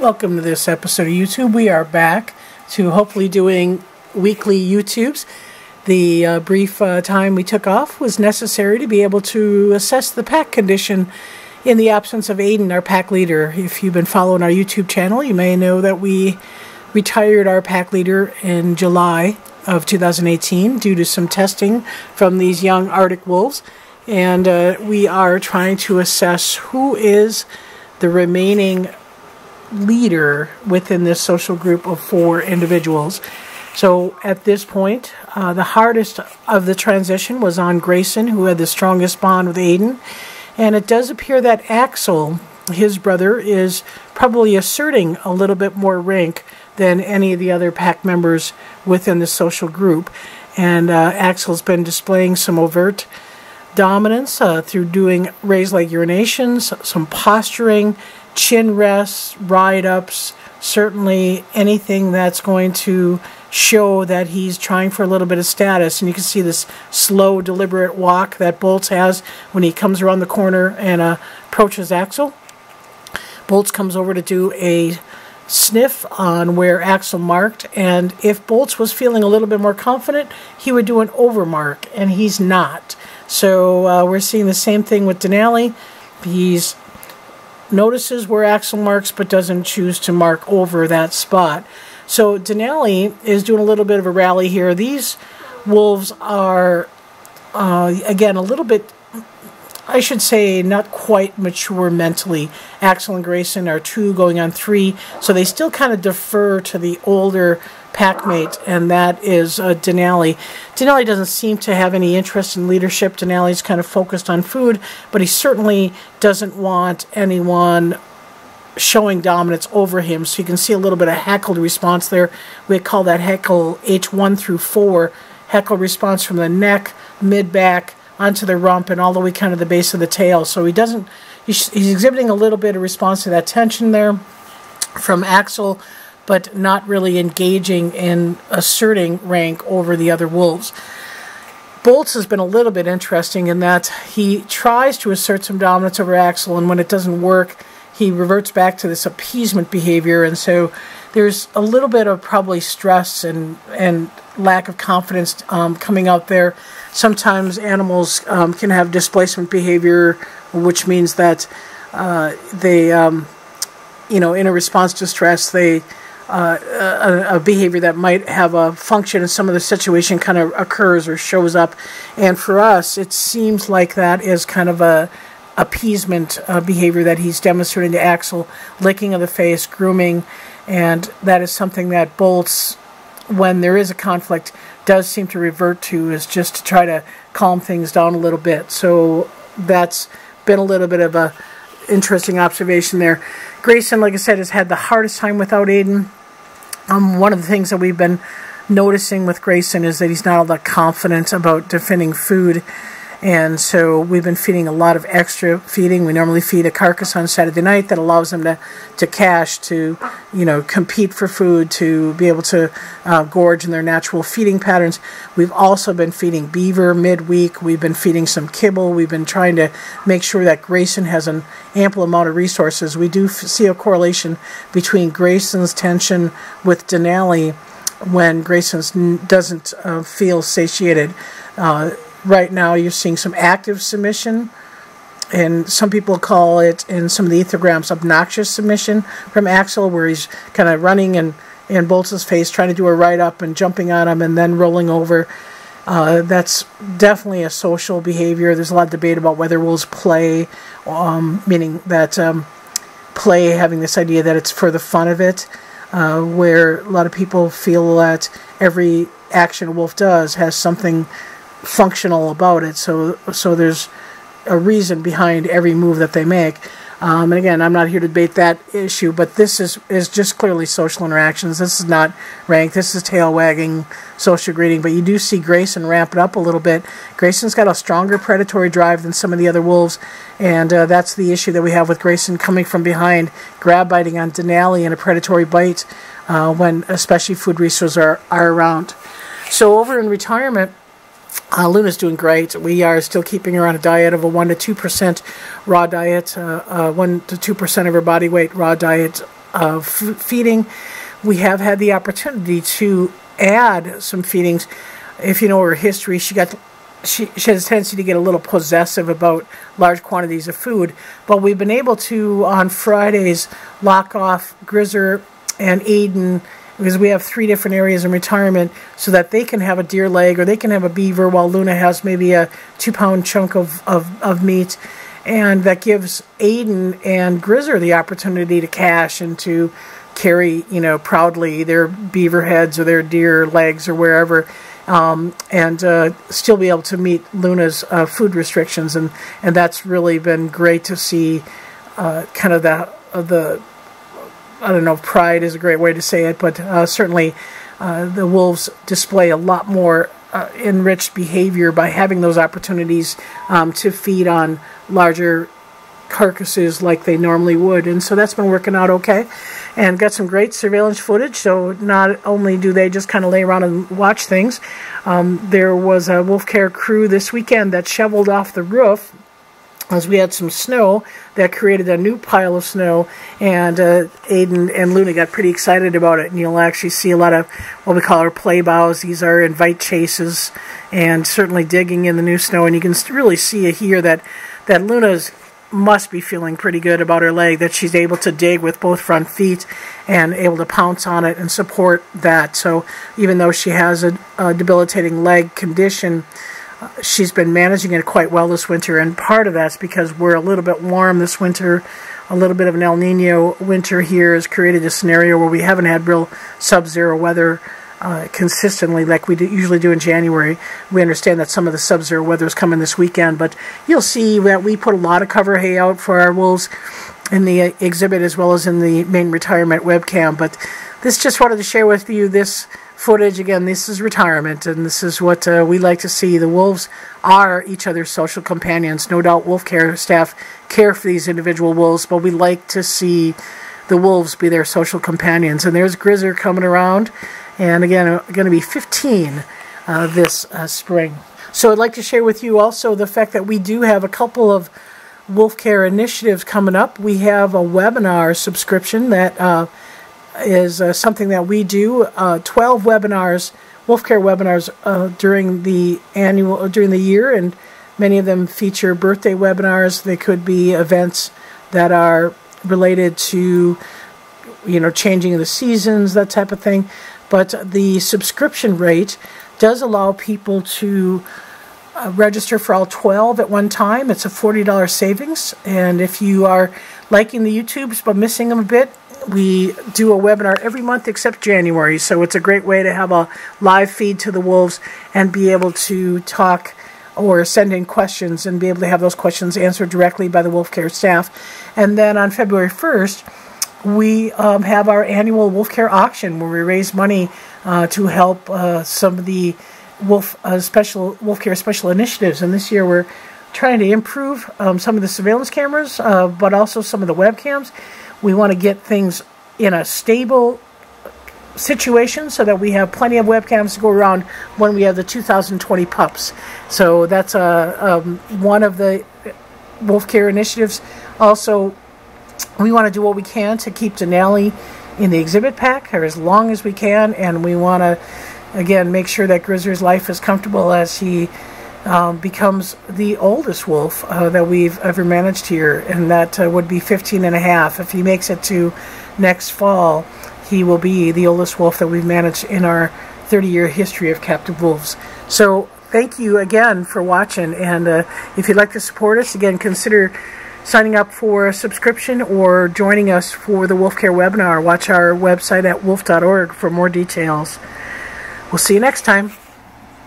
Welcome to this episode of YouTube. We are back to hopefully doing weekly YouTubes. The brief time we took off was necessary to be able to assess the pack condition in the absence of Aiden, our pack leader. If you've been following our YouTube channel, you may know that we retired our pack leader in July of 2018 due to some testing from these young Arctic wolves. And we are trying to assess who is the remaining leader within this social group of 4 individuals. So at this point, the hardest of the transition was on Grayson, who had the strongest bond with Aiden. And it does appear that Axel, his brother, is probably asserting a little bit more rank than any of the other pack members within the social group. And Axel's been displaying some overt dominance through doing raised leg urinations, some posturing, chin rests, ride-ups, certainly anything that's going to show that he's trying for a little bit of status. And you can see this slow, deliberate walk that Bolts has when he comes around the corner and approaches Axel. Bolts comes over to do a sniff on where Axel marked, and if Bolts was feeling a little bit more confident, he would do an overmark, and he's not. So we're seeing the same thing with Denali. He's notices where Axel marks but doesn't choose to mark over that spot. So Denali is doing a little bit of a rally here. These wolves are, again, a little bit, I should say, not quite mature mentally. Axel and Grayson are 2 going on 3, so they still kind of defer to the older packmate, and that is Denali. Denali doesn't seem to have any interest in leadership. Denali's kind of focused on food, but he certainly doesn't want anyone showing dominance over him. So you can see a little bit of heckled response there. We call that heckle H1 through 4. Heckle response from the neck, mid-back, onto the rump, and all the way kind of the base of the tail. So he's exhibiting a little bit of response to that tension there from Axel, but not really engaging in asserting rank over the other wolves. Bolts has been a little bit interesting in that he tries to assert some dominance over Axel, and when it doesn't work, he reverts back to this appeasement behavior. And so there's a little bit of probably stress and lack of confidence coming out there. Sometimes animals can have displacement behavior, which means that they, in a response to stress, they a behavior that might have a function in some of the situation kind of occurs or shows up. And for us, it seems like that is kind of a appeasement behavior that he's demonstrating to Axel, licking of the face, grooming, and that is something that Bolts, when there is a conflict, does seem to revert to, is just to try to calm things down a little bit. So that's been a little bit of a interesting observation there. Grayson, like I said, has had the hardest time without Aiden. One of the things that we've been noticing with Grayson is that he's not all that confident about defending food. And so we've been feeding a lot of extra feeding. We normally feed a carcass on Saturday night that allows them to cache, to compete for food, to be able to gorge in their natural feeding patterns. We've also been feeding beaver midweek. We've been feeding some kibble. We've been trying to make sure that Grayson has an ample amount of resources. We do see a correlation between Grayson's tension with Denali when Grayson doesn't feel satiated. Right now you're seeing some active submission, and some people call it, in some of the ethograms, obnoxious submission from Axel, where he's kind of running in Bolts' face, trying to do a right-up and jumping on him and then rolling over. That's definitely a social behavior. There's a lot of debate about whether wolves play, meaning that play having this idea that it's for the fun of it, where a lot of people feel that every action a wolf does has something functional about it, so there's a reason behind every move that they make. And again, I'm not here to debate that issue, but this is just clearly social interactions. This is not rank. This is tail wagging, social greeting. But you do see Grayson ramp it up a little bit. Grayson's got a stronger predatory drive than some of the other wolves, and that's the issue that we have with Grayson coming from behind, grab biting on Denali in a predatory bite when especially food resources are around. So over in retirement, Luna's doing great. We are still keeping her on a diet of a 1 to 2% raw diet, 1 to 2% of her body weight raw diet feeding. We have had the opportunity to add some feedings. If you know her history, she has a tendency to get a little possessive about large quantities of food. But we've been able to, on Fridays, lock off Grizzer and Aiden, because we have 3 different areas in retirement, so that they can have a deer leg or they can have a beaver, while Luna has maybe a 2-pound chunk of meat. And that gives Aiden and Grizzer the opportunity to cache and to carry, proudly their beaver heads or their deer legs or wherever, and still be able to meet Luna's food restrictions. And that's really been great to see, kind of the I don't know if pride is a great way to say it, but certainly the wolves display a lot more enriched behavior by having those opportunities to feed on larger carcasses like they normally would. And so that's been working out okay, and got some great surveillance footage. So not only do they just kind of lay around and watch things, there was a wolf care crew this weekend that shoveled off the roof as we had some snow that created a new pile of snow, and Aiden and Luna got pretty excited about it. And you'll actually see a lot of what we call our play bows. These are invite chases, and certainly digging in the new snow. And you can really see here that Luna's must be feeling pretty good about her leg, that she's able to dig with both front feet and able to pounce on it and support that. So even though she has a debilitating leg condition, she's been managing it quite well this winter, and part of that's because we're a little bit warm this winter. A little bit of an El Nino winter here has created a scenario where we haven't had real sub-zero weather consistently like we usually do in January. We understand that some of the sub-zero weather is coming this weekend, but you'll see that we put a lot of cover hay out for our wolves in the exhibit as well as in the main retirement webcam. But this just wanted to share with you this footage. Again, this is retirement, and this is what we like to see. The wolves are each other's social companions. No doubt wolf care staff care for these individual wolves, but we like to see the wolves be their social companions. And there's Grizzer coming around, and again, going to be 15 this spring. So I'd like to share with you also the fact that we do have a couple of wolf care initiatives coming up. We have a webinar subscription that is something that we do, 12 webinars, wolf care webinars during the year, and many of them feature birthday webinars. They could be events that are related to, changing of the seasons, that type of thing. But the subscription rate does allow people to register for all 12 at one time. It's a $40 savings, and if you are liking the YouTubes but missing them a bit, we do a webinar every month except January, so it's a great way to have a live feed to the wolves and be able to talk or send in questions and be able to have those questions answered directly by the wolf care staff. And then on February 1st, we have our annual wolf care auction where we raise money to help some of the wolf care special initiatives. And this year we're trying to improve some of the surveillance cameras, but also some of the webcams. We want to get things in a stable situation so that we have plenty of webcams to go around when we have the 2020 pups. So that's one of the wolf care initiatives. Also, we want to do what we can to keep Denali in the exhibit pack for as long as we can, and we want to, again, make sure that Grizzer's life is comfortable as he becomes the oldest wolf that we've ever managed here, and that would be 15 and a half. If he makes it to next fall, he will be the oldest wolf that we've managed in our 30-year history of captive wolves. So thank you again for watching, and if you'd like to support us, again, consider signing up for a subscription or joining us for the Wolf Care webinar. Watch our website at wolf.org for more details. We'll see you next time.